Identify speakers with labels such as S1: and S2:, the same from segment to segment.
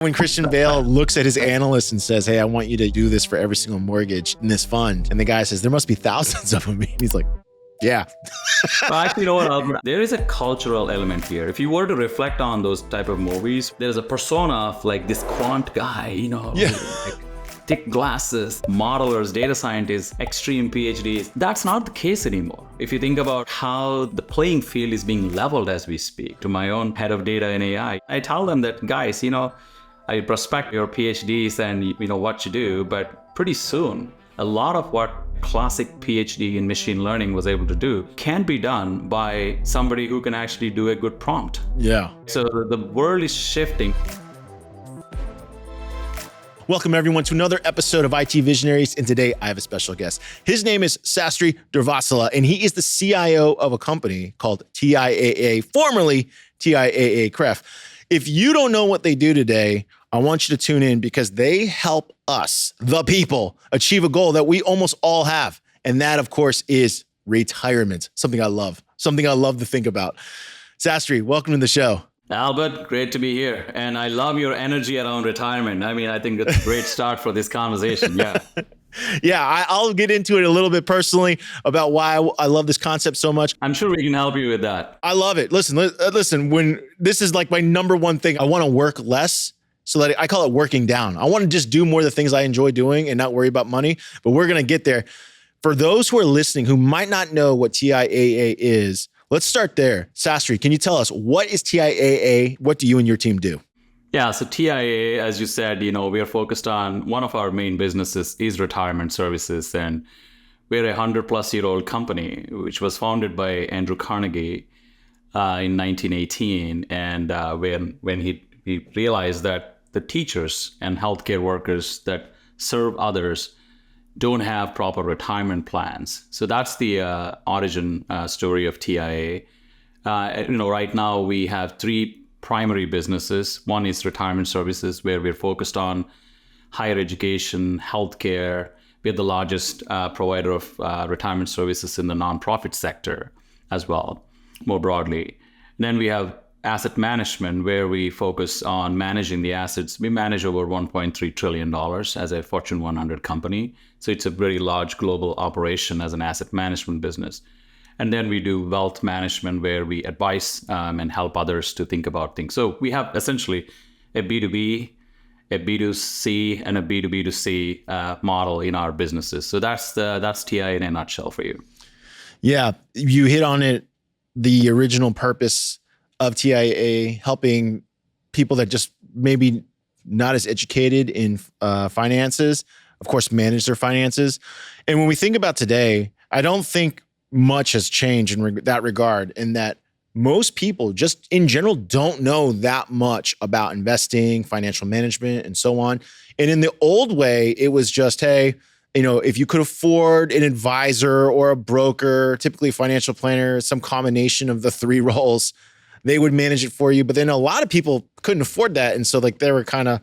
S1: When Christian Bale looks at his analyst and says, hey, I want you to do this for every single mortgage in this fund. And the guy says, there must be thousands of them. And he's like, yeah.
S2: Well, actually, you know what, Albert? There is a cultural element here. If you were to reflect on those type of movies, there's a persona of like this quant guy, like thick glasses, modelers, data scientists, extreme PhDs. That's not the case anymore. If you think about how the playing field is being leveled as we speak, to my own head of data and AI, I tell them that, guys, I respect your PhDs and what you do, but pretty soon, a lot of what classic PhD in machine learning was able to do can be done by somebody who can actually do a good prompt.
S1: Yeah.
S2: So the world is shifting.
S1: Welcome everyone to another episode of IT Visionaries, and today I have a special guest. His name is Sastry Durvasula, and he is the CIO of a company called TIAA, formerly TIAA CREF. If you don't know what they do today, I want you to tune in because they help us, the people, achieve a goal that we almost all have. And that, of course, is retirement, something I love to think about. Sastry, welcome to the show.
S2: Albert, great to be here. And I love your energy around retirement. I think that's a great start for this conversation. Yeah.
S1: Yeah, I'll get into it a little bit personally about why I love this concept so much.
S2: I'm sure we can help you with that.
S1: I love it. Listen, when this is like my number one thing, I want to work less. So that I call it working down. I want to just do more of the things I enjoy doing and not worry about money, but we're going to get there. For those who are listening who might not know what TIAA is, let's start there. Sastry, can you tell us what is TIAA? What do you and your team do?
S2: Yeah, so TIAA, as you said, we are focused on one of our main businesses is retirement services. And we're a 100-plus-year-old company, which was founded by Andrew Carnegie in 1918. And when he realized that the teachers and healthcare workers that serve others don't have proper retirement plans. So that's the origin story of TIAA. Right now we have three primary businesses. One is retirement services, where we're focused on higher education, healthcare. We're the largest provider of retirement services in the nonprofit sector as well, more broadly. And then we have asset management, where we focus on managing the assets. We manage over $1.3 trillion as a Fortune 100 company. So it's a very large global operation as an asset management business. And then we do wealth management, where we advise and help others to think about things. So we have essentially a B2B, a B2C, and a B2B2C model in our businesses. So that's TIA in a nutshell for you.
S1: Yeah, you hit on it. The original purpose of TIAA, helping people that just maybe not as educated in finances, of course, manage their finances. And when we think about today, I don't think much has changed in that regard, in that most people just in general don't know that much about investing, financial management, and so on. And in the old way, it was just, hey, if you could afford an advisor or a broker, typically a financial planner, some combination of the three roles, they would manage it for you. But then a lot of people couldn't afford that. And so they were kind of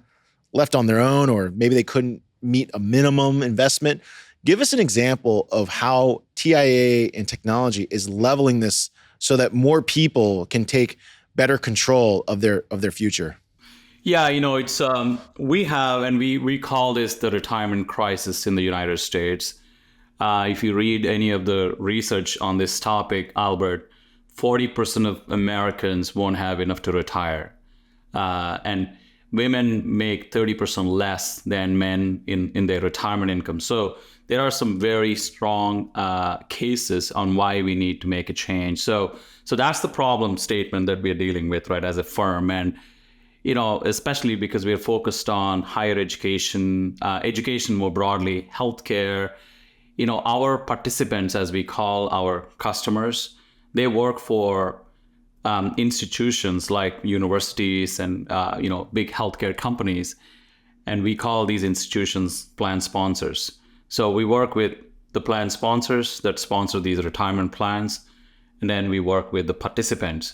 S1: left on their own, or maybe they couldn't meet a minimum investment. Give us an example of how TIAA and technology is leveling this so that more people can take better control of their future.
S2: Yeah, it's we have, and we call this the retirement crisis in the United States. If you read any of the research on this topic, Albert, 40% of Americans won't have enough to retire. And women make 30% less than men in their retirement income. So there are some very strong cases on why we need to make a change. So that's the problem statement that we're dealing with, right, as a firm. And, especially because we're focused on higher education, education more broadly, healthcare. Our participants, as we call our customers, they work for institutions like universities and big healthcare companies, and we call these institutions plan sponsors. So we work with the plan sponsors that sponsor these retirement plans, and then we work with the participants.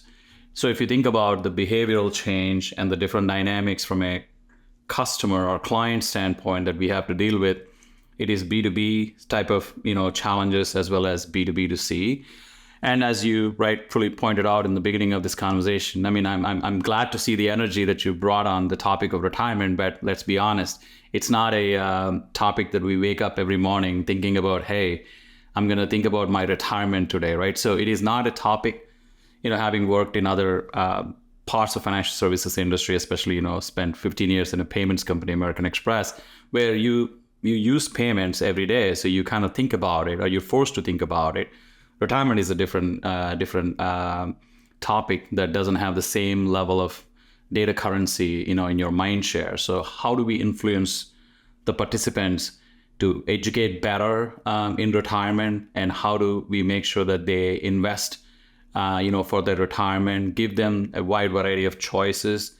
S2: So if you think about the behavioral change and the different dynamics from a customer or client standpoint that we have to deal with, it is B2B type of challenges as well as B2B2C. And as you rightfully pointed out in the beginning of this conversation, I mean, I'm glad to see the energy that you brought on the topic of retirement. But let's be honest, it's not a topic that we wake up every morning thinking about, hey, I'm going to think about my retirement today, right? So it is not a topic, having worked in other parts of financial services industry, especially, spent 15 years in a payments company, American Express, where you use payments every day. So you kind of think about it, or you're forced to think about it. Retirement is a different topic that doesn't have the same level of data currency, in your mind share. So how do we influence the participants to educate better in retirement, and how do we make sure that they invest, for their retirement, give them a wide variety of choices,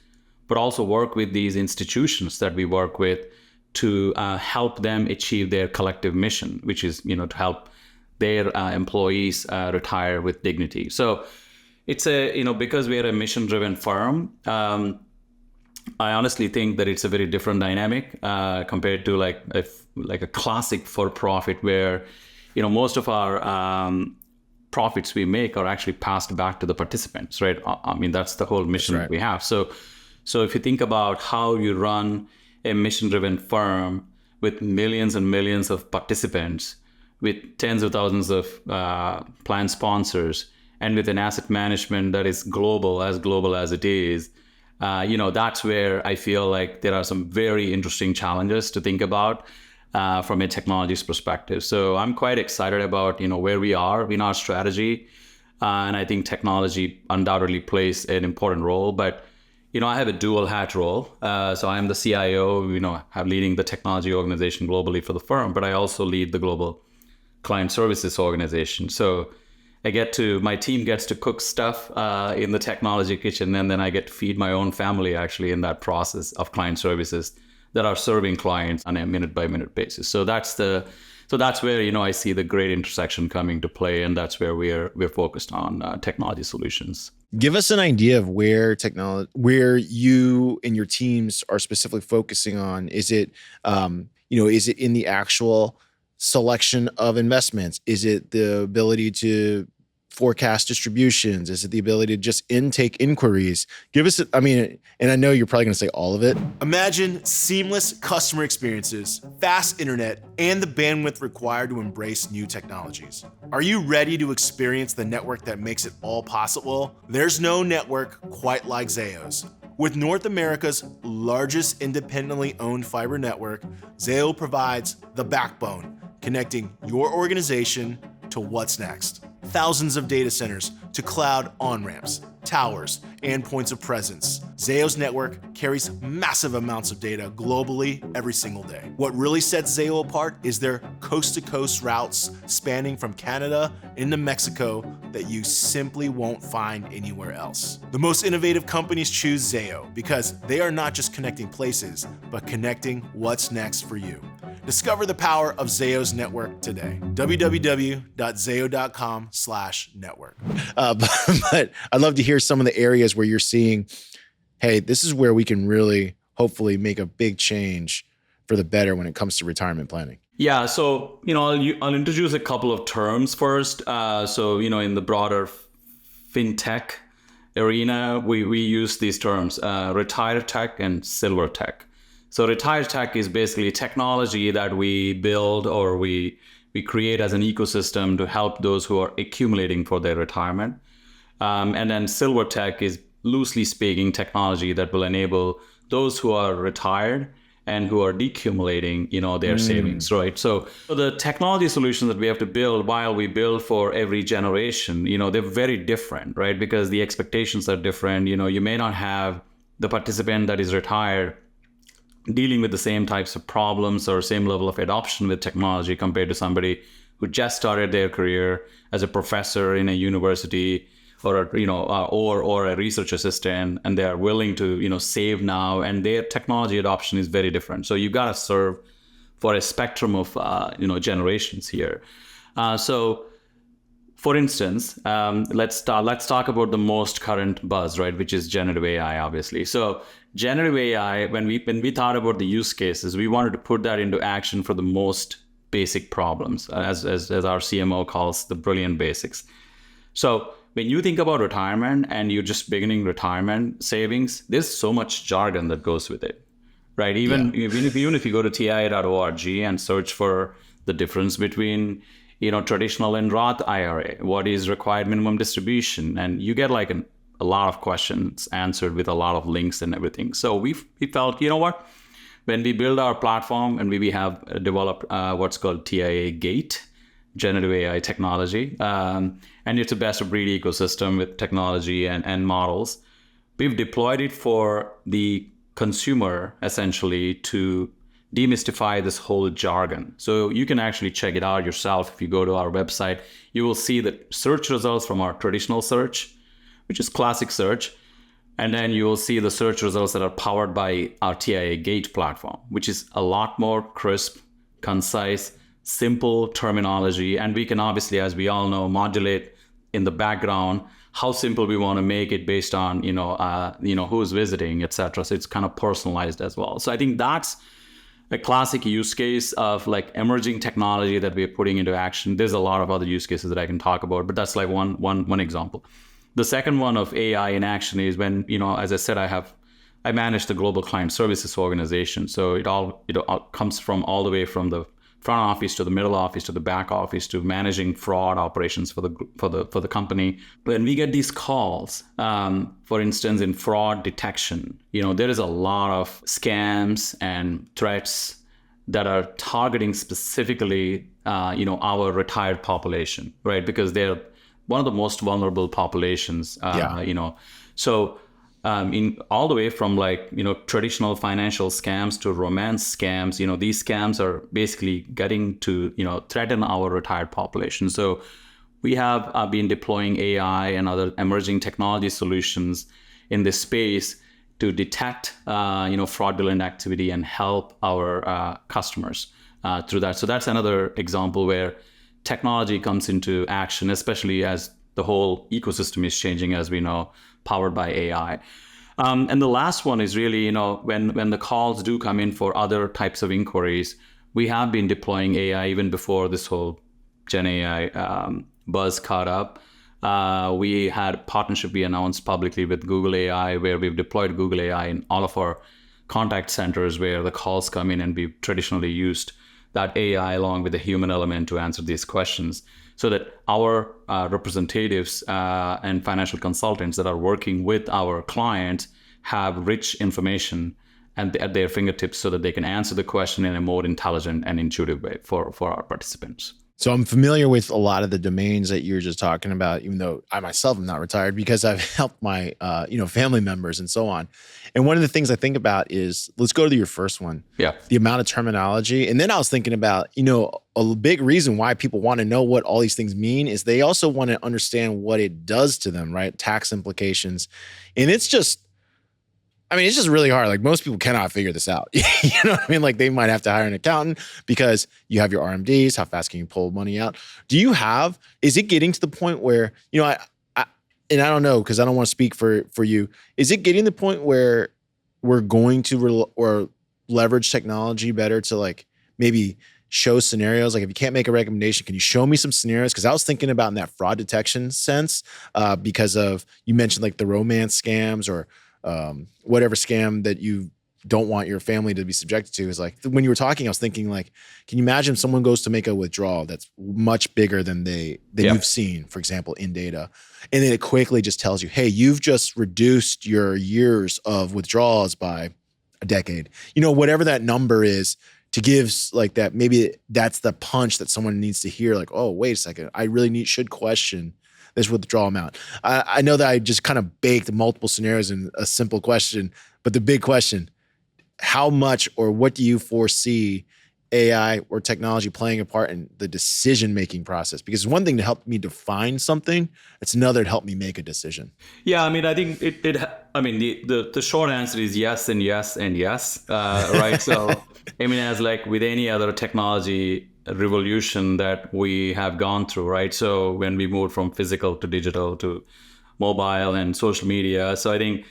S2: but also work with these institutions that we work with to help them achieve their collective mission, which is, to help their employees retire with dignity. So it's because we are a mission-driven firm, I honestly think that it's a very different dynamic compared to like a classic for-profit where, most of our profits we make are actually passed back to the participants, right? I mean, that's the whole mission that we have. So if you think about how you run a mission-driven firm with millions and millions of participants, with tens of thousands of plan sponsors, and with an asset management that is global as it is, that's where I feel like there are some very interesting challenges to think about from a technology's perspective. So I'm quite excited about, where we are in our strategy. And I think technology undoubtedly plays an important role. But, I have a dual hat role. So I'm the CIO, leading the technology organization globally for the firm, but I also lead the global client services organization. So my team gets to cook stuff in the technology kitchen, and then I get to feed my own family actually in that process of client services that are serving clients on a minute by minute basis. So that's where, I see the great intersection coming to play, and that's where we're focused on technology solutions.
S1: Give us an idea of where you and your teams are specifically focusing on. Is it, is it in the actual selection of investments? Is it the ability to forecast distributions? Is it the ability to just intake inquiries? Give us, and I know you're probably going to say all of it. Imagine seamless customer experiences, fast internet, and the bandwidth required to embrace new technologies. Are you ready to experience the network that makes it all possible? There's no network quite like Zayo's. With North America's largest independently owned fiber network, Zayo provides the backbone, connecting your organization to what's next. Thousands of data centers to cloud on-ramps, towers, and points of presence. Zayo's network carries massive amounts of data globally every single day. What really sets Zayo apart is their coast-to-coast routes spanning from Canada into Mexico that you simply won't find anywhere else. The most innovative companies choose Zayo because they are not just connecting places, but connecting what's next for you. Discover the power of Zayo's network today. www.zayo.com/network. But I'd love to hear some of the areas where you're seeing, hey, this is where we can really hopefully make a big change for the better when it comes to retirement planning.
S2: Yeah, so I'll introduce a couple of terms first. In the broader fintech arena, we use these terms: retired tech and silver tech. So retired tech is basically technology that we build or we create as an ecosystem to help those who are accumulating for their retirement. And then silver tech is, loosely speaking, technology that will enable those who are retired and who are decumulating, their savings, right? So the technology solutions that we have to build, while we build for every generation, they're very different, right? Because the expectations are different. You may not have the participant that is retired dealing with the same types of problems or same level of adoption with technology compared to somebody who just started their career as a professor in a university or a research assistant, and they are willing to save now, and their technology adoption is very different. So you got to serve for a spectrum of generations here. So for instance, let's talk about the most current buzz, right, which is generative AI, obviously. So generative AI, when we thought about the use cases, we wanted to put that into action for the most basic problems, as our CMO calls the brilliant basics. So when you think about retirement and you're just beginning retirement savings, there's so much jargon that goes with it, right? Even if you go to TIAA.org and search for the difference between traditional and Roth IRA, what is required minimum distribution, and you get like a lot of questions answered with a lot of links and everything. So we felt, you know what? When we build our platform and we have developed what's called TIAA Gate, generative AI technology, and it's a best of breed ecosystem with technology and models. We've deployed it for the consumer essentially to demystify this whole jargon. So you can actually check it out yourself. If you go to our website, you will see the search results from our traditional search, which is classic search. And then you will see the search results that are powered by our TIAA Gate platform, which is a lot more crisp, concise, simple terminology. And we can obviously, as we all know, modulate in the background how simple we want to make it based on, who's visiting, etc. So it's kind of personalized as well. So I think that's a classic use case of like emerging technology that we're putting into action. There's a lot of other use cases that I can talk about, but that's like one example. The second one of AI in action is when, as I said, I manage the global client services organization. So it all comes from all the way from the front office to the middle office to the back office to managing fraud operations for the company. When we get these calls, for instance, in fraud detection, there is a lot of scams and threats that are targeting specifically, our retired population, right? Because they're one of the most vulnerable populations, So in all the way from traditional financial scams to romance scams, these scams are basically getting to, threaten our retired population. So we have been deploying AI and other emerging technology solutions in this space to detect, fraudulent activity and help our customers through that. So that's another example where technology comes into action, especially as the whole ecosystem is changing, as we know, powered by AI. And the last one is really, when the calls do come in for other types of inquiries, we have been deploying AI even before this whole Gen AI buzz caught up. We had a partnership we announced publicly with Google AI, where we've deployed Google AI in all of our contact centers where the calls come in, and we've traditionally used that AI along with the human element to answer these questions, so that our representatives and financial consultants that are working with our clients have rich information at their fingertips so that they can answer the question in a more intelligent and intuitive way for our participants.
S1: So I'm familiar with a lot of the domains that you were just talking about, even though I myself am not retired, because I've helped my, family members and so on. And one of the things I think about is, let's go to your first one.
S2: Yeah.
S1: The amount of terminology. And then I was thinking about, a big reason why people want to know what all these things mean is they also want to understand what it does to them, right? Tax implications. And it's just really hard. Like, most people cannot figure this out. You know what I mean? Like, they might have to hire an accountant because you have your RMDs. How fast can you pull money out? Is it getting to the point where, and I don't know, because I don't want to speak for you. Is it getting to the point where we're going to or leverage technology better to maybe show scenarios? Like, if you can't make a recommendation, can you show me some scenarios? Because I was thinking about in that fraud detection sense, because of, you mentioned the romance scams or whatever scam that you don't want your family to be subjected to. Is when you were talking, I was thinking can you imagine if someone goes to make a withdrawal that's much bigger than you've seen, for example, in data, and then it quickly just tells you, hey, you've just reduced your years of withdrawals by a decade, whatever that number is, to give that, maybe that's the punch that someone needs to hear. Oh, wait a second, I really should question this withdrawal amount. I know that I just kind of baked multiple scenarios in a simple question, but the big question, how much or what do you foresee AI or technology playing a part in the decision-making process? Because it's one thing to help me define something, it's another to help me make a decision.
S2: Yeah, I think the short answer is yes and yes and yes, right? So, as with any other technology revolution that we have gone through, right? So when we moved from physical to digital to mobile and social media, so I think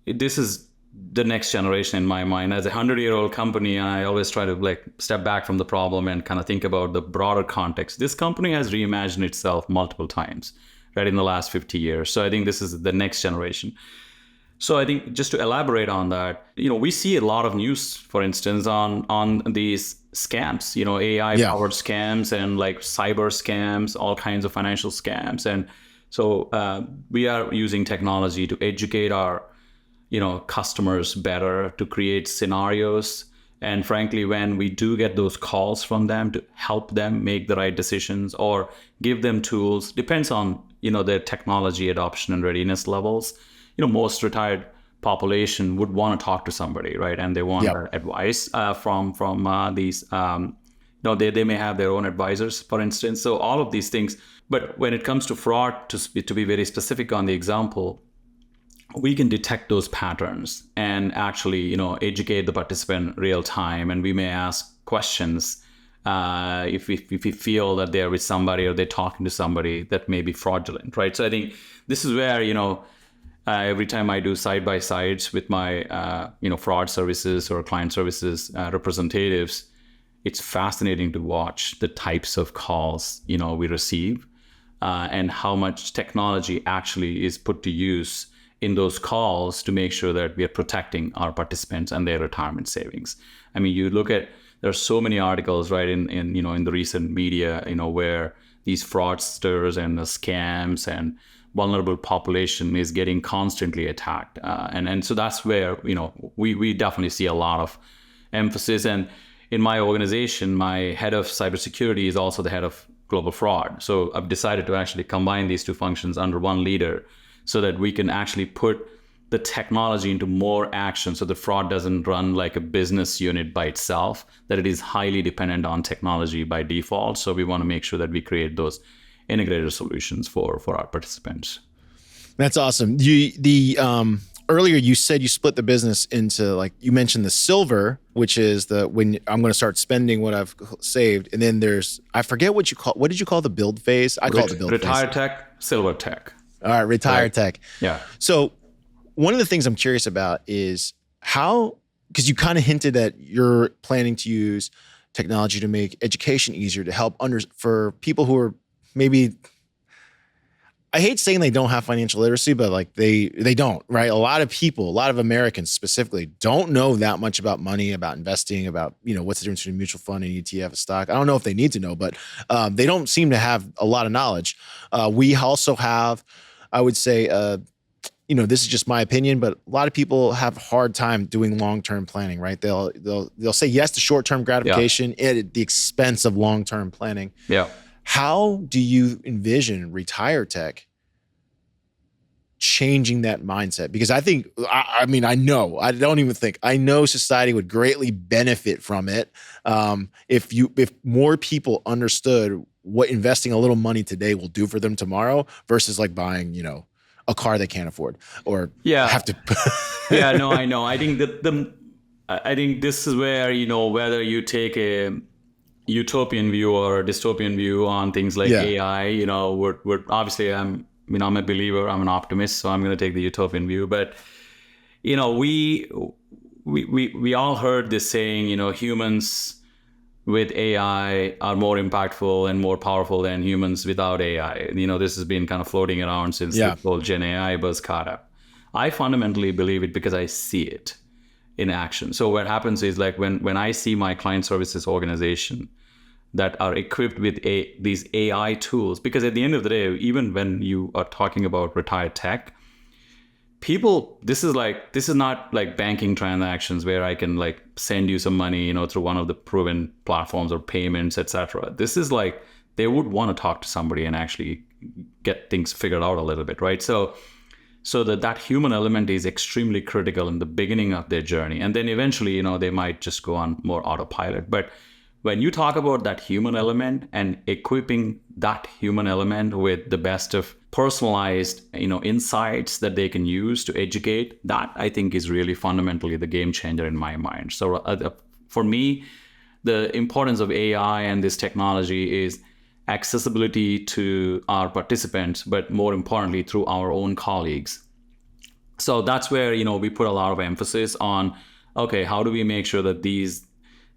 S2: this is the next generation in my mind. As a 100-year-old company, I always try to step back from the problem and kind of think about the broader context. This company has reimagined itself multiple times, right, in the last 50 years. So I think this is the next generation. So I think just to elaborate on that, we see a lot of news, for instance, on these scams, AI powered scams and like cyber scams, all kinds of financial scams. And so we are using technology to educate our, customers better, to create scenarios. And frankly, when we do get those calls from them, to help them make the right decisions or give them tools, depends on, their technology adoption and readiness levels. Most retired population would want to talk to somebody, right? And they want advice from these, they may have their own advisors, for instance. So all of these things. But when it comes to fraud, to be very specific on the example, we can detect those patterns and actually, educate the participant real time. And we may ask questions if we feel that they're with somebody or they're talking to somebody that may be fraudulent, right? So I think this is where, every time I do side-by-sides with my, fraud services or client services representatives, it's fascinating to watch the types of calls, we receive and how much technology actually is put to use in those calls to make sure that we are protecting our participants and their retirement savings. I mean, you look at, there's so many articles, right, in the recent media, where these fraudsters and the scams and vulnerable population is getting constantly attacked. And so that's where, we definitely see a lot of emphasis. And in my organization, my head of cybersecurity is also the head of global fraud. So I've decided to actually combine these two functions under one leader so that we can actually put the technology into more action so the fraud doesn't run like a business unit by itself, that it is highly dependent on technology by default. So we want to make sure that we create those integrated solutions for our participants.
S1: That's awesome. Earlier you said you split the business into, like, you mentioned the silver, which is when I'm going to start spending what I've saved, and then there's, I forget what did you call the build phase? I call it the build phase.
S2: Retire tech, silver tech.
S1: All right, retire tech.
S2: Yeah.
S1: So one of the things I'm curious about is how, because you kind of hinted that you're planning to use technology to make education easier, to help for people who are maybe, I hate saying they don't have financial literacy, but like they don't, right? A lot of people, a lot of Americans specifically, don't know that much about money, about investing, about, what's the difference between a mutual fund and ETF, a stock. I don't know if they need to know, but they don't seem to have a lot of knowledge. We also have, I would say, this is just my opinion, but a lot of people have a hard time doing long-term planning, right? They'll say yes to short-term gratification at the expense of long-term planning.
S2: Yeah. How
S1: do you envision retire tech changing that mindset? Because I think, I know society would greatly benefit from it if more people understood what investing a little money today will do for them tomorrow versus like buying, a car they can't afford or have to.
S2: Yeah, no, I know. I think I think this is where, whether you take a utopian view or a dystopian view on things like AI, we're obviously, I'm a believer, I'm an optimist, so I'm going to take the utopian view. But, we all heard this saying, humans with AI are more impactful and more powerful than humans without AI. This has been kind of floating around since the whole Gen AI buzz caught up. I fundamentally believe it because I see it in action. So what happens is, like, when I see my client services organization that are equipped with these AI tools, because at the end of the day, even when you are talking about retired tech, people, this is not like banking transactions where I can like send you some money, through one of the proven platforms or payments, etc. This is like, they would want to talk to somebody and actually get things figured out a little bit, right? So that human element is extremely critical in the beginning of their journey. And then eventually, they might just go on more autopilot. But when you talk about that human element and equipping that human element with the best of personalized, insights that they can use to educate, that I think is really fundamentally the game changer in my mind. So for me, the importance of AI and this technology is accessibility to our participants, but more importantly, through our own colleagues. So that's where, we put a lot of emphasis on, okay, how do we make sure that these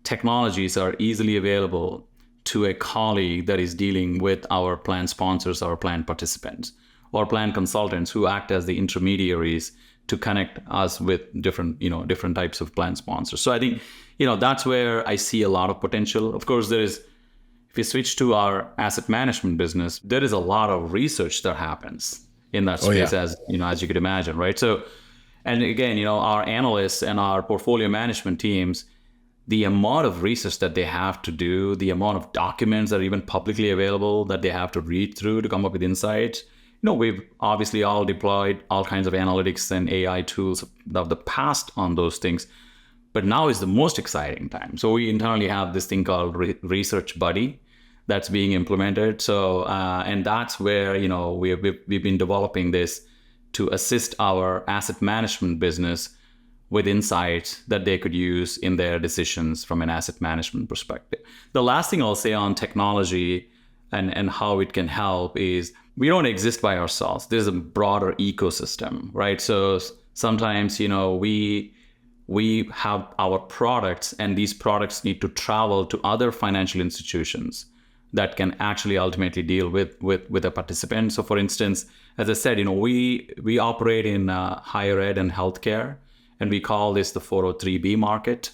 S2: technologies are easily available to a colleague that is dealing with our plan sponsors, our plan participants, or plan consultants who act as the intermediaries to connect us with different types of plan sponsors. So I think, that's where I see a lot of potential. Of course, if you switch to our asset management business, there is a lot of research that happens in that space, as you could imagine, right? So, and again, our analysts and our portfolio management teams, the amount of research that they have to do, the amount of documents that are even publicly available that they have to read through to come up with insights. We've obviously all deployed all kinds of analytics and AI tools of the past on those things, but now is the most exciting time. So we internally have this thing called Research Buddy that's being implemented. So, and that's where, we've been developing this to assist our asset management business with insights that they could use in their decisions from an asset management perspective. The last thing I'll say on technology and how it can help is we don't exist by ourselves. There's a broader ecosystem, right? So sometimes, we have our products, and these products need to travel to other financial institutions that can actually ultimately deal with a participant. So for instance, as I said, we operate in higher ed and healthcare, and we call this the 403B market.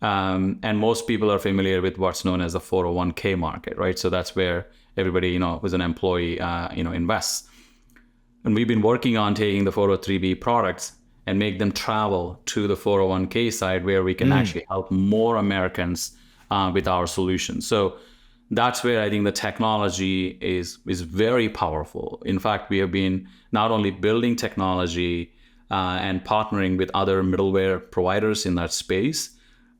S2: And most people are familiar with what's known as the 401k market, right? So that's where everybody, who's an employee, invests. And we've been working on taking the 403B products and make them travel to the 401k side, where we can actually help more Americans with our solutions. So that's where I think the technology is very powerful. In fact, we have been not only building technology and partnering with other middleware providers in that space,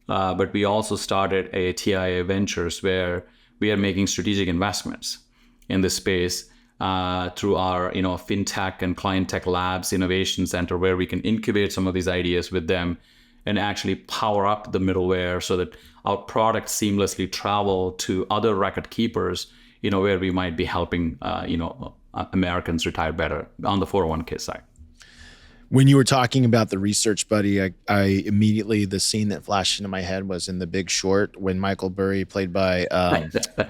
S2: but we also started a TIAA Ventures where we are making strategic investments in this space through our fintech and client tech labs innovation center, where we can incubate some of these ideas with them and actually power up the middleware so that our products seamlessly travel to other record keepers, where we might be helping Americans retire better on the 401k side.
S1: When you were talking about the Research Buddy, I immediately, the scene that flashed into my head was in The Big Short, when Michael Burry, played by,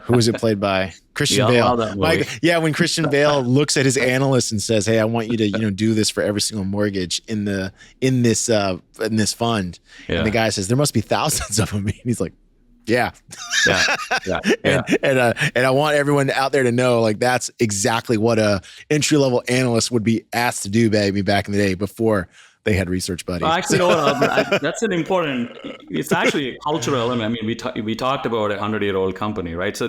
S1: who was it played by? Christian Bale. When Christian Bale looks at his analyst and says, "Hey, I want you to, do this for every single mortgage in this fund." Yeah. And the guy says, "There must be thousands of them." And he's like, Yeah. And I want everyone out there to know, like, that's exactly what a entry-level analyst would be asked to do, baby, back in the day before they had Research Buddies.
S2: Well, actually, that's an important, it's actually a cultural element. I mean, we talked about a 100-year-old company, right? So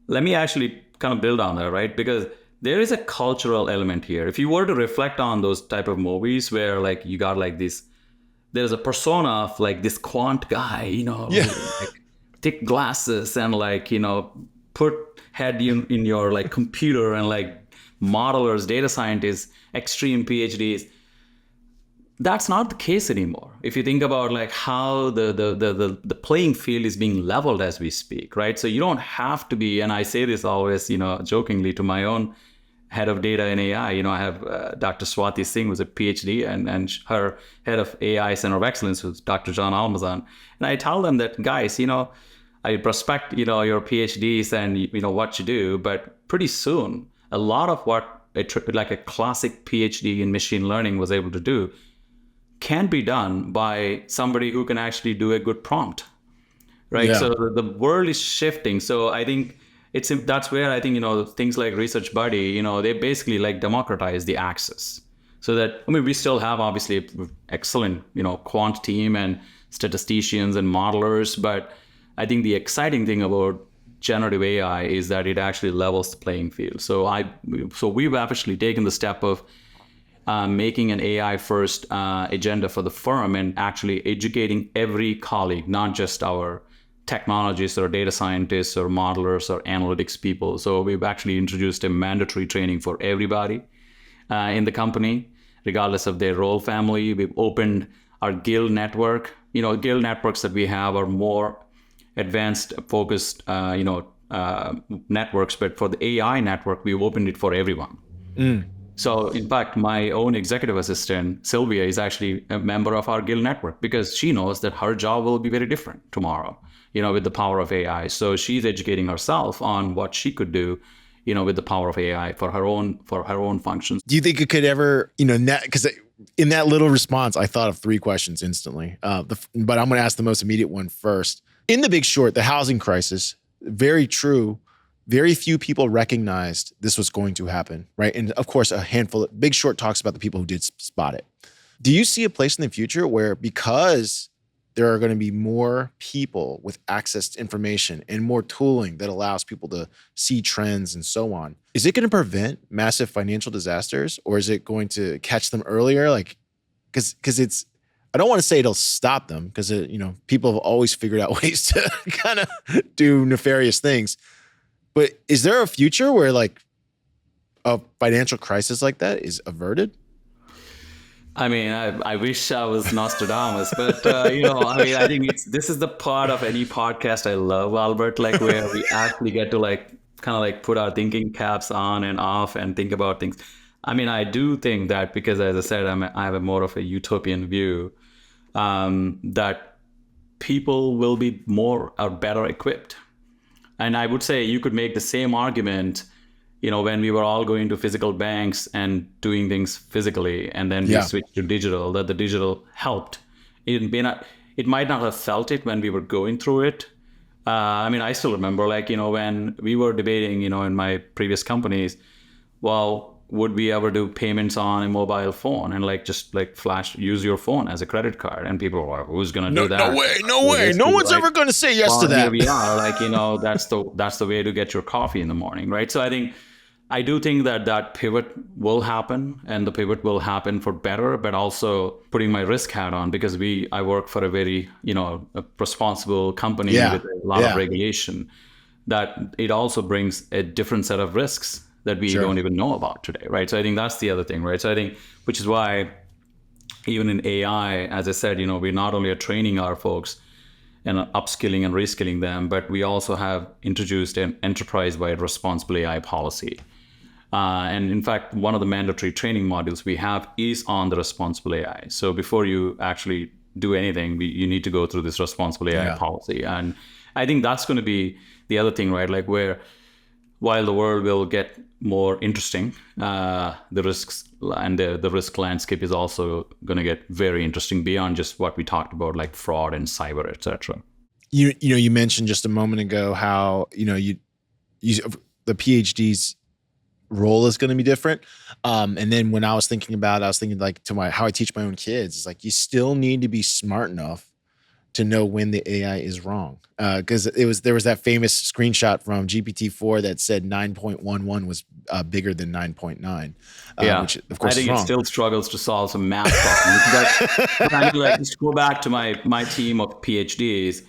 S2: let me actually kind of build on that, right? Because there is a cultural element here. If you were to reflect on those type of movies where, like, you got like this, there's a persona of like this quant guy, like thick glasses and like, put head in your like computer and like modelers, data scientists, extreme PhDs. That's not the case anymore. If you think about like how the playing field is being leveled as we speak, right? So you don't have to be, and I say this always, jokingly to my own head of data and AI. I have Dr. Swati Singh, who's a PhD, and her head of AI Center of Excellence, who's Dr. John Almazan. And I tell them that, guys, I respect, your PhDs and, what you do, but pretty soon, a lot of what like a classic PhD in machine learning was able to do can be done by somebody who can actually do a good prompt, right? Yeah. So the world is shifting. So I think that's where I think, things like Research Buddy, they basically like democratize the access so that, we still have obviously excellent, quant team and statisticians and modelers, but I think the exciting thing about generative AI is that it actually levels the playing field. So we've actually taken the step of making an AI first agenda for the firm and actually educating every colleague, not just our technologists or data scientists or modelers or analytics people. So we've actually introduced a mandatory training for everybody in the company, regardless of their role family. We've opened our guild network. Guild networks that we have are more advanced, focused, networks. But for the AI network, we've opened it for everyone. So in fact, my own executive assistant, Sylvia, is actually a member of our guild network because she knows that her job will be very different tomorrow, with the power of AI. So she's educating herself on what she could do, with the power of AI for her own functions.
S1: Do you think it could ever, because in that little response, I thought of 3 questions instantly. But I'm going to ask the most immediate one first. In The Big Short, the housing crisis, very true. Very few people recognized this was going to happen, right? And of course, Big Short talks about the people who did spot it. Do you see a place in the future where, because there are going to be more people with access to information and more tooling that allows people to see trends and so on, is it going to prevent massive financial disasters, or is it going to catch them earlier? Like, because it's, I don't want to say it'll stop them, because people have always figured out ways to kind of do nefarious things. But is there a future where like a financial crisis like that is averted?
S2: I mean, I wish I was Nostradamus, but I think this is the part of any podcast I love, Albert, like where we actually get to like kind of like put our thinking caps on and off and think about things. I mean, I do think that, because as I said, I have a more of a utopian view, that people will be more or better equipped. And I would say you could make the same argument, when we were all going to physical banks and doing things physically, and then we switched to digital, that the digital helped. It might not have felt it when we were going through it. I still remember, like, when we were debating, in my previous companies, well, would we ever do payments on a mobile phone and like just like use your phone as a credit card? And people were like, who's going to do that?
S1: No way. No one's ever going to say yes to that.
S2: Here we are, like, that's the way to get your coffee in the morning, right? So I do think that pivot will happen, and the pivot will happen for better, but also putting my risk hat on, because I work for a very, a responsible company with a lot of regulation, that it also brings a different set of risks that we don't even know about today, right? So I think that's the other thing, right? So I think, which is why even in AI, as I said, we not only are training our folks and upskilling and reskilling them, but we also have introduced an enterprise-wide responsible AI policy. And in fact, one of the mandatory training modules we have is on the responsible AI. So before you actually do anything, you need to go through this responsible AI policy. And I think that's going to be the other thing, right? Like while the world will get more interesting, the risks and the risk landscape is also going to get very interesting beyond just what we talked about, like fraud and cyber, etc.
S1: You mentioned just a moment ago how the PhD's role is going to be different, and then when I was thinking like to how I teach my own kids, it's like you still need to be smart enough to know when the AI is wrong. Because there was that famous screenshot from GPT-4 that said 9.11 was bigger than 9.9. Which of course
S2: I think
S1: is wrong.
S2: It still struggles to solve some math problems. but I mean, like, just to go back to my team of PhDs,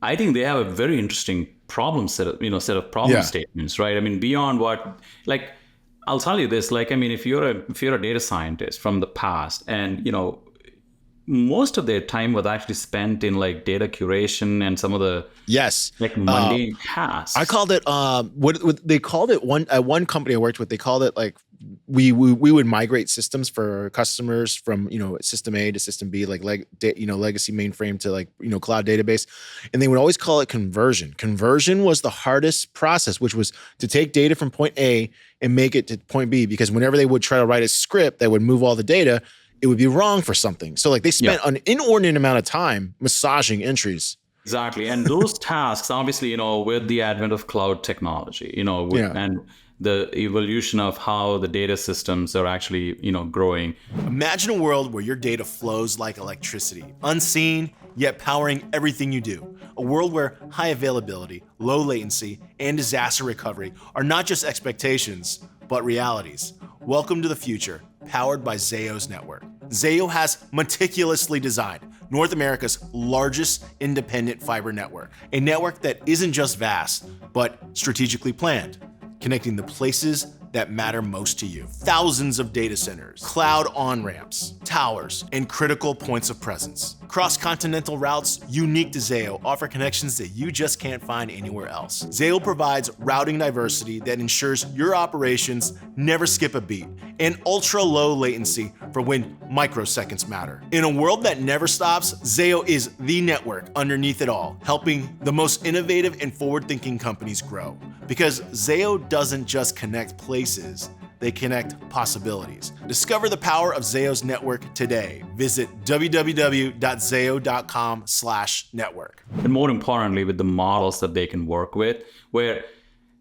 S2: I think they have a very interesting problem set of problem statements, right? I mean, beyond what, like, I'll tell you this, like, I mean, if you're a data scientist from the past, and most of their time was actually spent in like data curation and some of the like mundane tasks.
S1: I called it what they called it one company I worked with. They called it like we would migrate systems for customers from system A to system B, like legacy mainframe to like cloud database, and they would always call it conversion. Conversion was the hardest process, which was to take data from point A and make it to point B, because whenever they would try to write a script that would move all the data, it would be wrong for something. So like they spent an inordinate amount of time massaging entries.
S2: Exactly. And those tasks, obviously, with the advent of cloud technology, and the evolution of how the data systems are actually, growing.
S1: Imagine a world where your data flows like electricity, unseen, yet powering everything you do. A world where high availability, low latency, and disaster recovery are not just expectations, but realities. Welcome to the future, powered by Zayo's network. Zayo has meticulously designed North America's largest independent fiber network, a network that isn't just vast, but strategically planned, connecting the places that matter most to you. Thousands of data centers, cloud on-ramps, towers, and critical points of presence. Cross-continental routes unique to Zayo offer connections that you just can't find anywhere else. Zayo provides routing diversity that ensures your operations never skip a beat, and ultra-low latency for when microseconds matter. In a world that never stops, Zayo is the network underneath it all, helping the most innovative and forward-thinking companies grow. Because Zayo doesn't just connect places, they connect possibilities. Discover the power of Zayo's network today. Visit www.zayo.com/network.
S2: And more importantly, with the models that they can work with, where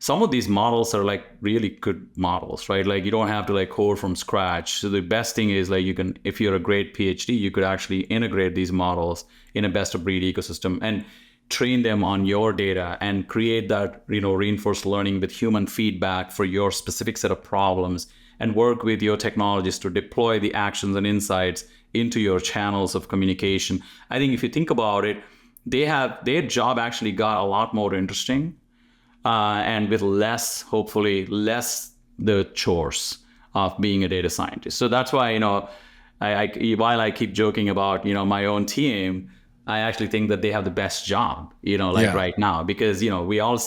S2: some of these models are like really good models, right? Like you don't have to like code from scratch. So the best thing is like you can, if you're a great PhD, you could actually integrate these models in a best of breed ecosystem and train them on your data and create that, reinforced learning with human feedback for your specific set of problems, and work with your technologists to deploy the actions and insights into your channels of communication. I think if you think about it, their job actually got a lot more interesting, and with hopefully less the chores of being a data scientist. So that's why, while I keep joking about, my own team, I actually think that they have the best job, right now, because, we all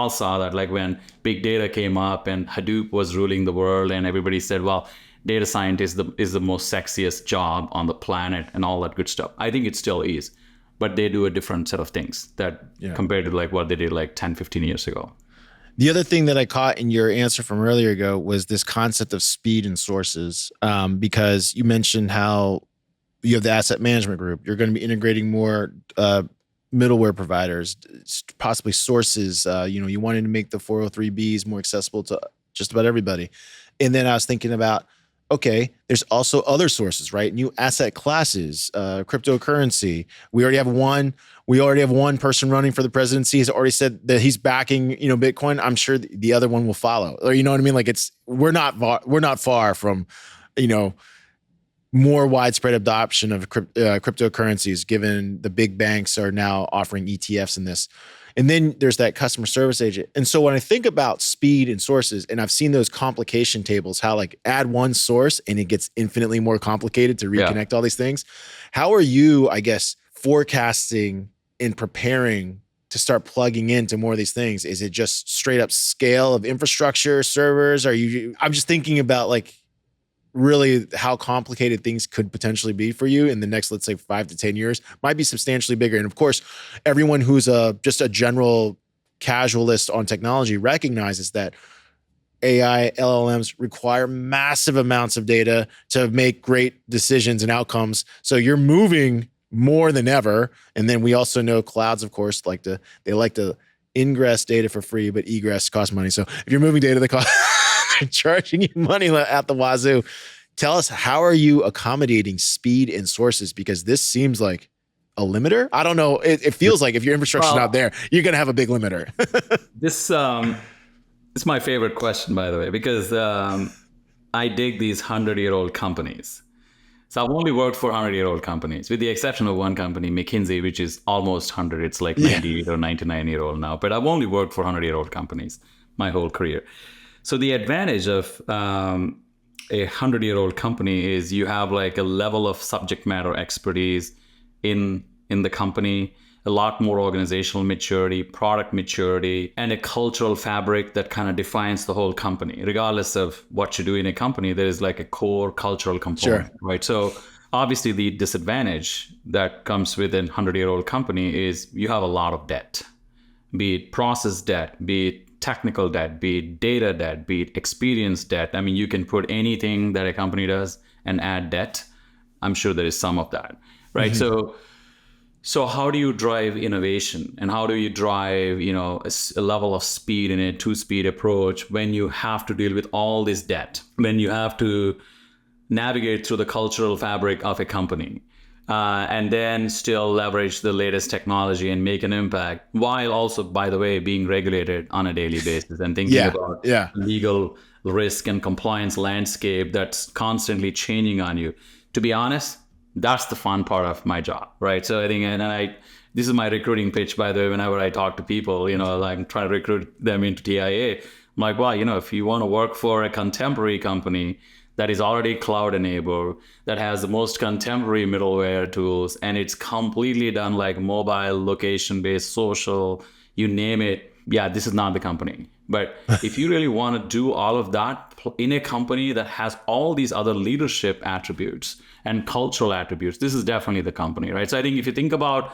S2: saw that like when big data came up and Hadoop was ruling the world and everybody said, well, data scientist is the most sexiest job on the planet and all that good stuff. I think it still is, but they do a different set of things compared to like what they did like 10, 15 years ago.
S1: The other thing that I caught in your answer from earlier ago was this concept of speed and sources, because you mentioned how you have the asset management group. You're going to be integrating more middleware providers, possibly sources. You wanted to make the 403Bs more accessible to just about everybody. And then I was thinking about, okay, there's also other sources, right? New asset classes, cryptocurrency. We already have one person running for the presidency. He's already said that he's backing, Bitcoin. I'm sure the other one will follow. Or you know what I mean? Like we're not far from, more widespread adoption of cryptocurrencies, given the big banks are now offering ETFs in this. And then there's that customer service agent. And so when I think about speed and sources, and I've seen those complication tables, how like add one source and it gets infinitely more complicated to reconnect all these things. How are you, I guess, forecasting and preparing to start plugging into more of these things? Is it just straight up scale of infrastructure, servers? I'm just thinking about like, really how complicated things could potentially be for you in the next, let's say 5 to 10 years, might be substantially bigger. And of course, everyone who's just a general casualist on technology recognizes that AI LLMs require massive amounts of data to make great decisions and outcomes. So you're moving more than ever. And then we also know clouds, of course, they like to ingress data for free, but egress costs money. So if you're moving data, they cost charging you money at the wazoo. Tell us, how are you accommodating speed and sources? Because this seems like a limiter. I don't know. It feels like if your infrastructure's not there, you're going to have a big limiter.
S2: This is my favorite question, by the way, because I dig these 100-year-old companies. So I've only worked for 100-year-old companies, with the exception of one company, McKinsey, which is almost 100. It's like 98 or 99-year-old now. But I've only worked for 100-year-old companies my whole career. So the advantage of a 100-year-old company is you have like a level of subject matter expertise in the company, a lot more organizational maturity, product maturity, and a cultural fabric that kind of defines the whole company. Regardless of what you do in a company, there is like a core cultural component, right? So obviously the disadvantage that comes with a 100-year-old company is you have a lot of debt, be it process debt, be it technical debt, be it data debt, be it experience debt. I mean, you can put anything that a company does and add debt. I'm sure there is some of that, right? Mm-hmm. So how do you drive innovation, and how do you drive, a level of speed in a two-speed approach when you have to deal with all this debt, when you have to navigate through the cultural fabric of a company? And then still leverage the latest technology and make an impact, while also, by the way, being regulated on a daily basis and thinking about legal risk and compliance landscape that's constantly changing on you. To be honest, that's the fun part of my job, right? So I think, this is my recruiting pitch, by the way, whenever I talk to people, I'm trying to recruit them into TIAA. I'm like, wow, if you want to work for a contemporary company that is already cloud enabled, that has the most contemporary middleware tools, and it's completely done like mobile, location based, social, you name it. Yeah, this is not the company. But if you really want to do all of that in a company that has all these other leadership attributes and cultural attributes, this is definitely the company, right? So I think if you think about,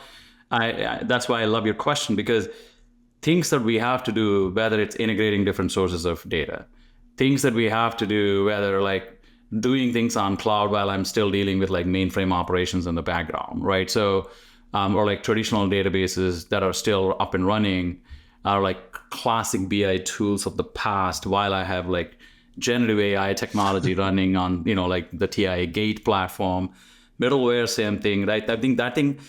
S2: that's why I love your question, because things that we have to do, whether it's integrating different sources of data, things that we have to do, whether like doing things on cloud while I'm still dealing with like mainframe operations in the background, right? So, or like traditional databases that are still up and running are like classic BI tools of the past, while I have like generative AI technology running on, like the TIAA Gate platform, middleware, same thing, right? I think that thing.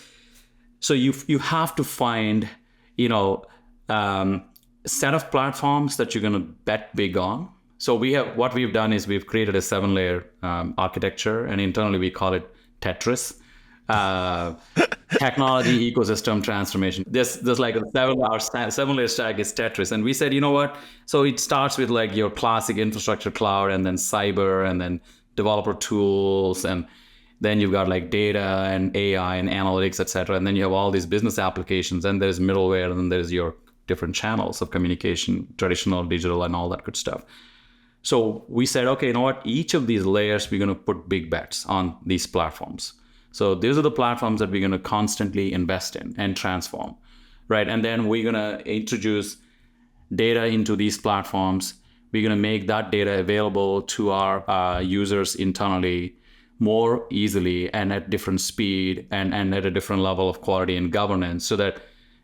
S2: So you have to find, set of platforms that you're going to bet big on. So what we've done is we've created a 7-layer architecture, and internally we call it Tetris. Technology ecosystem transformation. There's like a 7-layer stack is Tetris, and we said, you know what? So it starts with like your classic infrastructure cloud, and then cyber, and then developer tools, and then you've got like data and AI and analytics, et cetera. And then you have all these business applications, and there's middleware, and then there's your different channels of communication, traditional, digital, and all that good stuff. So we said, okay, you know what? Each of these layers, we're going to put big bets on these platforms. So these are the platforms that we're going to constantly invest in and transform, right? And then we're going to introduce data into these platforms. We're going to make that data available to our users internally more easily and at different speed and at a different level of quality and governance, so that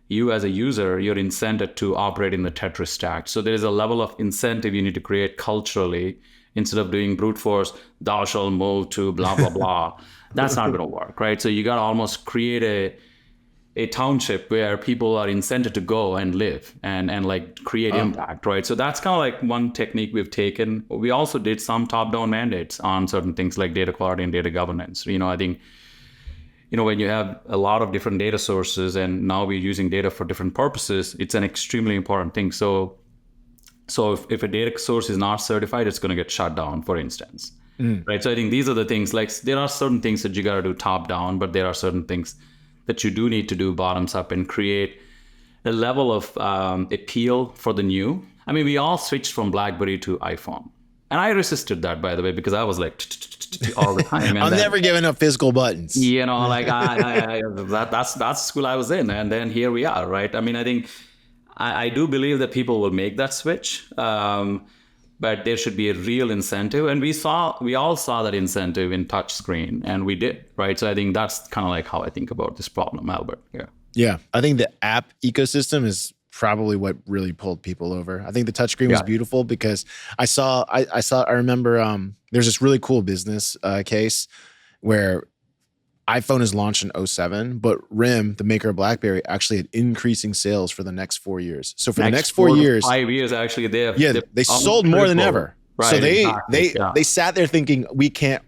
S2: you as a user, you're incented to operate in the Tetris stack. So there is a level of incentive you need to create culturally, instead of doing brute force, thou shalt move to blah, blah, blah. That's not going to work, right? So you got to almost create a township where people are incented to go and live and like create impact, right? So that's kind of like one technique we've taken. We also did some top-down mandates on certain things like data quality and data governance. I think, when you have a lot of different data sources, and now we're using data for different purposes, it's an extremely important thing. So if a data source is not certified, it's going to get shut down, for instance. Right. So I think these are the things, like there are certain things that you got to do top down, but there are certain things that you do need to do bottoms up and create a level of appeal for the new. I mean, we all switched from BlackBerry to iPhone. And I resisted that, by the way, because I was like all the time.
S1: I'm never giving up physical buttons.
S2: Like that's the school I was in. And then here we are, right? I mean, I think I do believe that people will make that switch. But there should be a real incentive. And we all saw that incentive in touchscreen, and we did, right? So I think that's kind of like how I think about this problem, Albert. Yeah.
S1: Yeah. I think the app ecosystem is probably what really pulled people over. I think the touchscreen was beautiful because I remember there's this really cool business case where iPhone is launched in 2007, but RIM, the maker of BlackBerry, actually had increasing sales for the next 4 years. So for the next 4 years,
S2: 5 years, actually,
S1: they sold more than ever.
S2: Right,
S1: so they sat there thinking,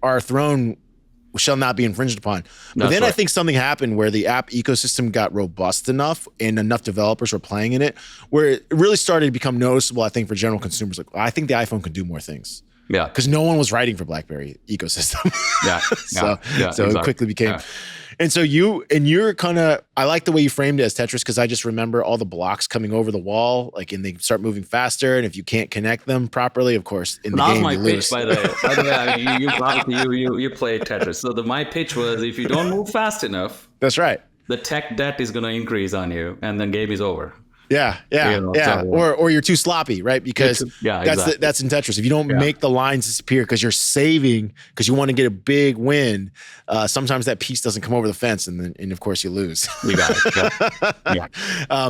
S1: our throne shall not be infringed upon. But then I think something happened where the app ecosystem got robust enough and enough developers were playing in it, where it really started to become noticeable, I think, for general consumers. Like, I think the iPhone could do more things.
S2: Yeah,
S1: because no one was writing for BlackBerry ecosystem. So exactly. It quickly became. Yeah. And so you're kind of, I like the way you framed it as Tetris, because I just remember all the blocks coming over the wall, like, and they start moving faster. And if you can't connect them properly, of course, in the game, you lose.
S2: By the way, I mean, you play Tetris. So my pitch was, if you don't move fast enough,
S1: that's right,
S2: the tech debt is going to increase on you, and then game is over.
S1: Yeah. Or you're too sloppy, right? Because that's in Tetris. If you don't make the lines disappear because you're saving, because you want to get a big win, sometimes that piece doesn't come over the fence, and of course you lose.
S2: You got it. Yeah.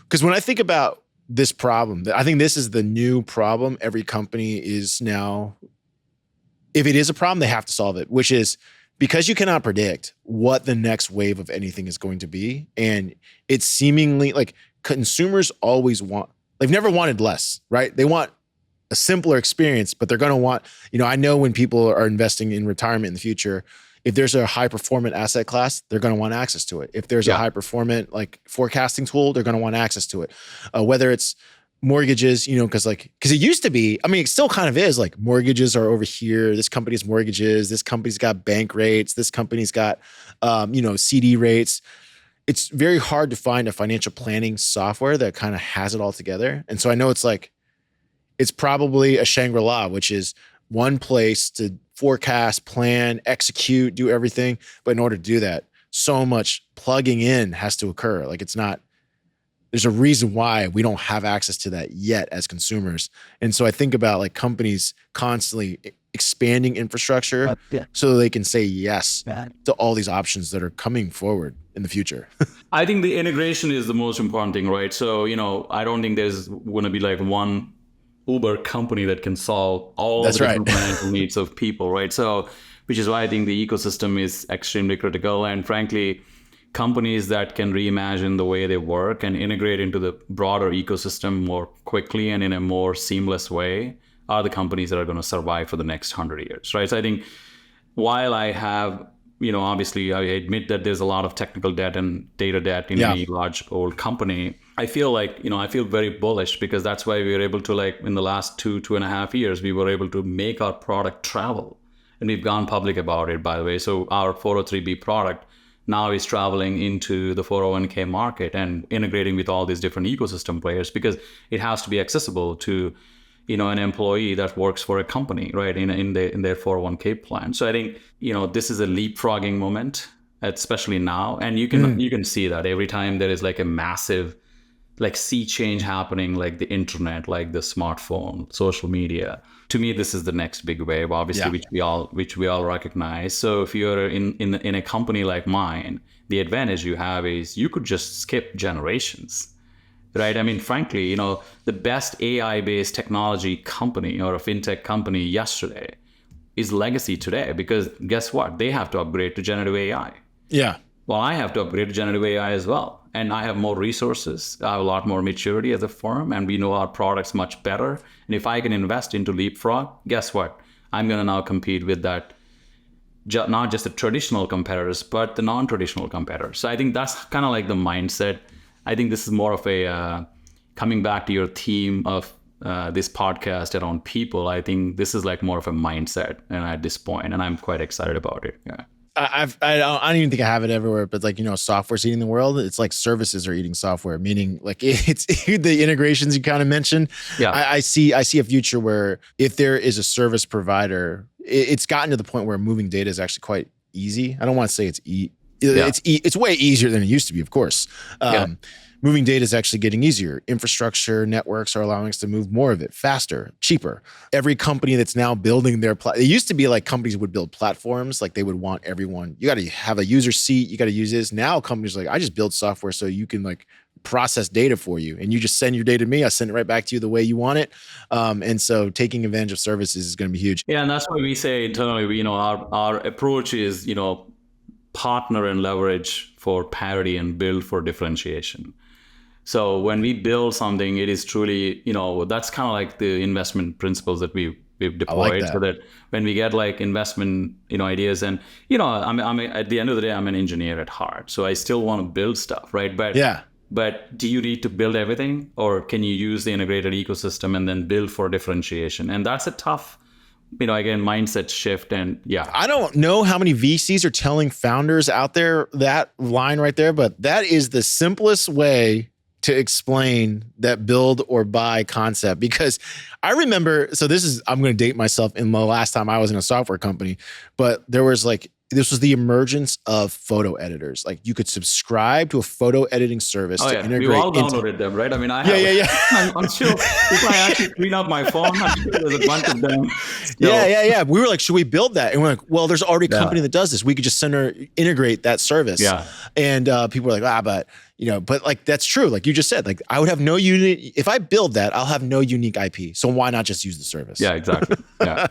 S1: Because when I think about this problem, I think this is the new problem. Every company is now, if it is a problem, they have to solve it, which is because you cannot predict what the next wave of anything is going to be. And it's seemingly like, consumers always they've never wanted less, right? They want a simpler experience, but they're going to want, I know when people are investing in retirement in the future, if there's a high performant asset class, they're going to want access to it. If there's a high performant like forecasting tool, they're going to want access to it. Whether it's mortgages, because it used to be, I mean, it still kind of is like mortgages are over here. This company's mortgages, this company's got bank rates, this company's got, CD rates. It's very hard to find a financial planning software that kind of has it all together. And so I know it's probably a Shangri-La, which is one place to forecast, plan, execute, do everything. But in order to do that, so much plugging in has to occur. Like there's a reason why we don't have access to that yet as consumers. And so I think about like companies constantly expanding infrastructure so they can say yes to all these options that are coming forward in the future.
S2: I think the integration is the most important thing, right? So, I don't think there's going to be like one Uber company that can solve all the different financial needs of people, right? So, which is why I think the ecosystem is extremely critical. And frankly, companies that can reimagine the way they work and integrate into the broader ecosystem more quickly and in a more seamless way are the companies that are going to survive for the next 100 years, right? So I think while I have, obviously I admit that there's a lot of technical debt and data debt in any large old company, I feel like, I feel very bullish because that's why we were able to, like, in the last 2.5 years, we were able to make our product travel. And we've gone public about it, by the way. So our 403B product now is traveling into the 401k market and integrating with all these different ecosystem players because it has to be accessible to, an employee that works for a company, right, in their 401k plan. So I think, this is a leapfrogging moment, especially now. And you can see that every time there is like a massive like sea change happening, like the internet, like the smartphone, social media. To me, this is the next big wave, obviously, which we all recognize. So if you're in a company like mine, the advantage you have is you could just skip generations, right? I mean, frankly, the best AI-based technology company or a fintech company yesterday is legacy today because guess what? They have to upgrade to generative AI.
S1: Yeah.
S2: Well, I have to upgrade to generative AI as well. And I have more resources. I have a lot more maturity as a firm, and we know our products much better. And if I can invest into Leapfrog, guess what? I'm going to now compete with that, not just the traditional competitors, but the non-traditional competitors. So I think that's kind of like the mindset. I think this is more of a, coming back to your theme of this podcast around people, I think this is like more of a mindset at this point, and I'm quite excited about it. Yeah.
S1: I don't even think I have it everywhere, but like, software's eating the world. It's like services are eating software, meaning like it's the integrations you kind of mentioned.
S2: Yeah.
S1: I see a future where if there is a service provider, it's gotten to the point where moving data is actually quite easy. I don't want to say it's way easier than it used to be, of course. Moving data is actually getting easier. Infrastructure networks are allowing us to move more of it faster, cheaper. Every company that's now building their it used to be like companies would build platforms, like they would want everyone. You got to have a user seat. You got to use this. Now companies are like, I just build software so you can like process data for you, and you just send your data to me. I send it right back to you the way you want it. And so taking advantage of services is going to be huge.
S2: Yeah, and that's why we say internally, our approach is, partner and leverage for parity and build for differentiation. So when we build something, it is truly, that's kind of like the investment principles that we've deployed. So that when we get like investment, ideas, and I'm at the end of the day, I'm an engineer at heart, so I still want to build stuff, right? But do you need to build everything, or can you use the integrated ecosystem and then build for differentiation? And that's a tough, again, mindset shift. And
S1: I don't know how many VCs are telling founders out there that line right there, but that is the simplest way to explain that build or buy concept. Because I remember, I'm going to date myself in the last time I was in a software company, but this was the emergence of photo editors. Like you could subscribe to a photo editing service to integrate.
S2: We all downloaded them, right? I mean, I'm sure if I actually clean up my phone, I'm sure there's a bunch of them.
S1: Yeah. We were like, should we build that? And we're like, well, there's already a company that does this. We could just integrate that service.
S2: Yeah.
S1: And people were like, but like, that's true. Like you just said, like I would have no unique, if I build that, I'll have no unique IP. So why not just use the service?
S2: Yeah, exactly. Yeah.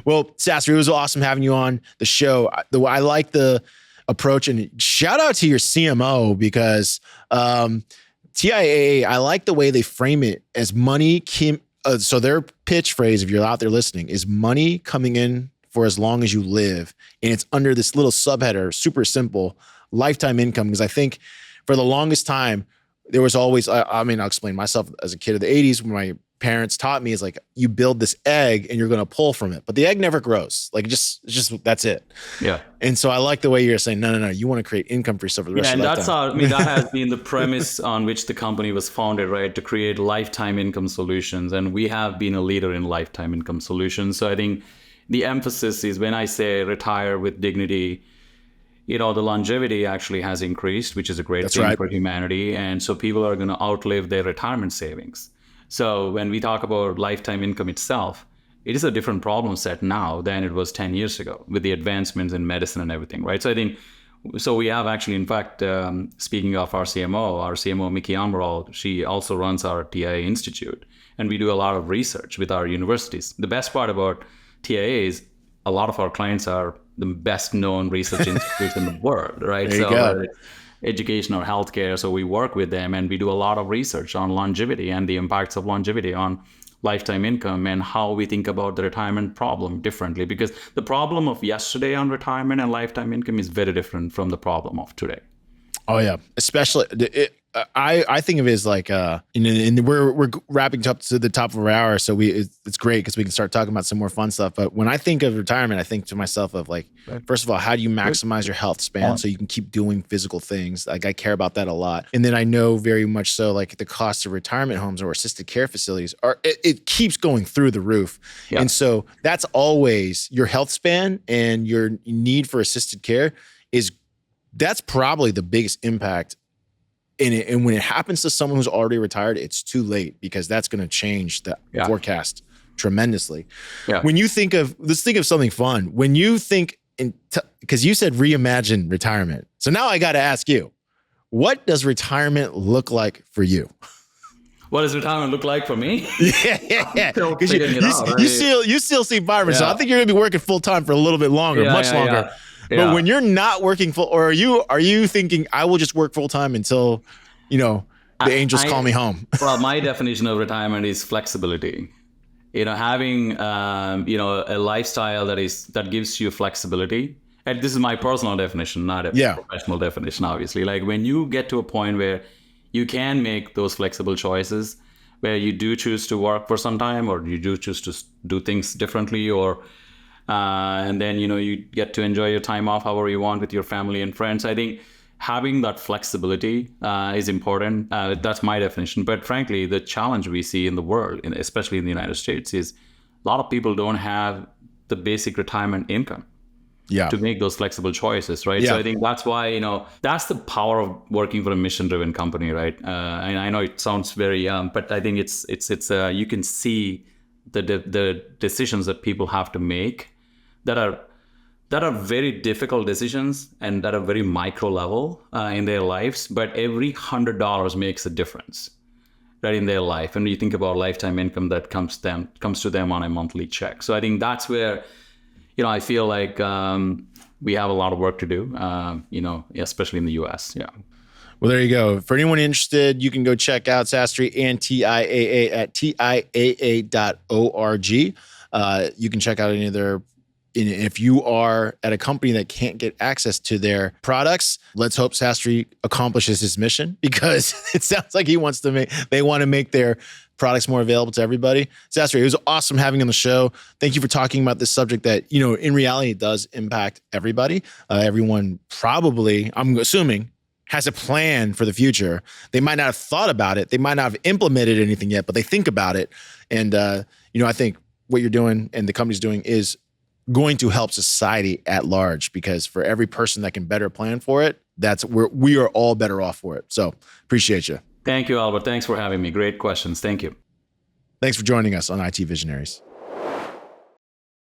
S1: Well, Sastry, it was awesome having you on the show. I like the approach, and shout out to your CMO because TIAA, I like the way they frame it as money. So their pitch phrase, if you're out there listening, is money coming in for as long as you live. And it's under this little subheader, super simple, lifetime income. Because I think for the longest time, there was always, I mean, I'll explain myself as a kid of the 80s when my parents taught me is like, you build this egg and you're going to pull from it, but the egg never grows. Like just that's it.
S2: Yeah.
S1: And so I like the way you're saying, no, you want to create income for yourself for the rest of your lifetime.
S2: And that's I mean, that has been the premise on which the company was founded, right? To create lifetime income solutions. And we have been a leader in lifetime income solutions. So I think the emphasis is when I say retire with dignity, the longevity actually has increased, which is a great thing for humanity. And so people are going to outlive their retirement savings. So when we talk about lifetime income itself, it is a different problem set now than it was 10 years ago with the advancements in medicine and everything, right? So I think, we have actually, in fact, speaking of our CMO, Mickey Amaral, she also runs our TIAA Institute. And we do a lot of research with our universities. The best part about TIAA is a lot of our clients are the best known research institutes in the world, right?
S1: There you go.
S2: Education or healthcare. So we work with them and we do a lot of research on longevity and the impacts of longevity on lifetime income and how we think about the retirement problem differently. Because the problem of yesterday on retirement and lifetime income is very different from the problem of today.
S1: Oh yeah, especially I think of it as like and we're wrapping up to the top of our hour, so it's great because we can start talking about some more fun stuff. But when I think of retirement, I think to myself of like, first of all, how do you maximize your health span so you can keep doing physical things? Like I care about that a lot, and then I know very much so like the cost of retirement homes or assisted care facilities it keeps going through the roof, and so that's always your health span and your need for assisted care that's probably the biggest impact. And when it happens to someone who's already retired, it's too late because that's going to change the forecast tremendously. Yeah. When you think of, let's think of something fun. When you think, because you said reimagine retirement. So now I got to ask you, what does retirement look like for you?
S2: What does retirement look like for me?
S1: Yeah. Because you still see fiber. So I think you're going to be working full time for a little bit longer, much longer. Yeah. But when you're not working full, or are you thinking I will just work full time until, the angels call me home?
S2: Well, my definition of retirement is flexibility. Having a lifestyle that gives you flexibility. And this is my personal definition, not a professional definition, obviously. Like when you get to a point where you can make those flexible choices, where you do choose to work for some time, or you do choose to do things differently, or and then, you get to enjoy your time off however you want with your family and friends. I think having that flexibility is important. That's my definition. But frankly, the challenge we see in the world, especially in the United States, is a lot of people don't have the basic retirement income to make those flexible choices, right? So I think that's why, that's the power of working for a mission-driven company, right? And I know it sounds very but I think it's you can see the decisions that people have to make that are very difficult decisions and that are very micro level in their lives, but every $100 makes a difference, right, in their life. And you think about lifetime income that comes to them on a monthly check. So I think that's where, I feel like we have a lot of work to do, especially in the US. Yeah.
S1: Well, there you go. For anyone interested, you can go check out Sastry and TIAA at TIAA.org. You can check out any of their, if you are at a company that can't get access to their products, let's hope Sastry accomplishes his mission, because it sounds like they want to make their products more available to everybody. Sastry, it was awesome having you on the show. Thank you for talking about this subject that, in reality does impact everybody. Everyone probably, I'm assuming, has a plan for the future. They might not have thought about it. They might not have implemented anything yet, but they think about it. And, I think what you're doing and the company's doing is going to help society at large, because for every person that can better plan for it, we are all better off for it. So appreciate you.
S2: Thank you, Albert. Thanks for having me. Great questions. Thank you.
S1: Thanks for joining us on IT Visionaries.